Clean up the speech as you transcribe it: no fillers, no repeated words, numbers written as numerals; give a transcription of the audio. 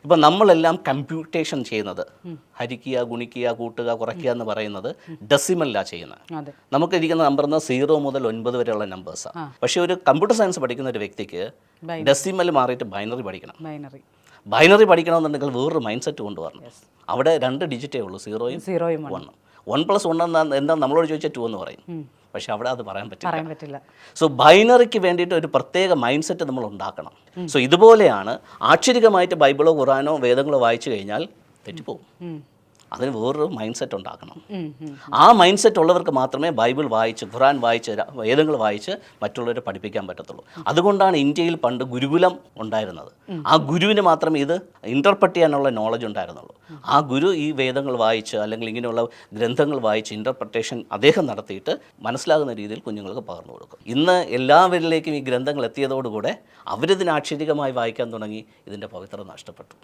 ഇപ്പം നമ്മളെല്ലാം കമ്പ്യൂട്ടേഷൻ ചെയ്യുന്നത് ഹരിക്കുക, ഗുണിക്കുക, കൂട്ടുക, കുറയ്ക്കുക എന്ന് പറയുന്നത് ഡെസിമലിലാണ് ചെയ്യുന്നത്. നമുക്ക് ഇരിക്കുന്ന നമ്പർ 0 മുതൽ 9 വരെയുള്ള നമ്പേഴ്സാണ്. പക്ഷേ ഒരു കമ്പ്യൂട്ടർ സയൻസ് പഠിക്കുന്ന ഒരു വ്യക്തിക്ക് ഡെസിമൽ മാറിയിട്ട് ബൈനറി പഠിക്കണം. ബൈനറി പഠിക്കണമെന്നുണ്ടെങ്കിൽ വേറൊരു മൈൻഡ് സെറ്റ് കൊണ്ടുവരണം. അവിടെ 2 ഡിജിറ്റേ ഉള്ളൂ, 0യും 1. 1+1 എന്താ നമ്മളോട് ചോദിച്ചാൽ 2 എന്ന് പറയും. പക്ഷെ അവിടെ അത് പറയാൻ പറ്റില്ല. സോ ബൈനറിക്ക് വേണ്ടിയിട്ട് ഒരു പ്രത്യേക മൈൻഡ് സെറ്റ് നമ്മൾ ഉണ്ടാക്കണം. സോ ഇതുപോലെയാണ് ആക്ഷരികമായിട്ട് ബൈബിളോ ഖുറാനോ വേദങ്ങളോ വായിച്ചു കഴിഞ്ഞാൽ തെറ്റിപ്പോകും. അതിന് വേറൊരു മൈൻഡ് സെറ്റ് ഉണ്ടാക്കണം. ആ മൈൻഡ് സെറ്റ് ഉള്ളവർക്ക് മാത്രമേ ബൈബിൾ വായിച്ച്, ഖുറാൻ വായിച്ച്, വേദങ്ങൾ വായിച്ച് മറ്റുള്ളവരെ പഠിപ്പിക്കാൻ പറ്റത്തുള്ളൂ. അതുകൊണ്ടാണ് ഇന്ത്യയിൽ പണ്ട് ഗുരുകുലം ഉണ്ടായിരുന്നത്. ആ ഗുരുവിന് മാത്രമേ ഇത് ഇൻ്റർപ്രറ്റ് ചെയ്യാനുള്ള നോളജ് ഉണ്ടായിരുന്നുള്ളൂ. ആ ഗുരു ഈ വേദങ്ങൾ വായിച്ച് അല്ലെങ്കിൽ ഇങ്ങനെയുള്ള ഗ്രന്ഥങ്ങൾ വായിച്ച് ഇൻ്റർപ്രട്ടേഷൻ അദ്ദേഹം നടത്തിയിട്ട് മനസ്സിലാകുന്ന രീതിയിൽ കുഞ്ഞുങ്ങൾക്ക് പകർന്നു കൊടുക്കും. ഇന്ന് എല്ലാവരിലേക്കും ഈ ഗ്രന്ഥങ്ങൾ എത്തിയതോടുകൂടെ അവരിതിന് ആക്ഷരികമായി വായിക്കാൻ തുടങ്ങി. ഇതിൻ്റെ പവിത്രത നഷ്ടപ്പെട്ടു.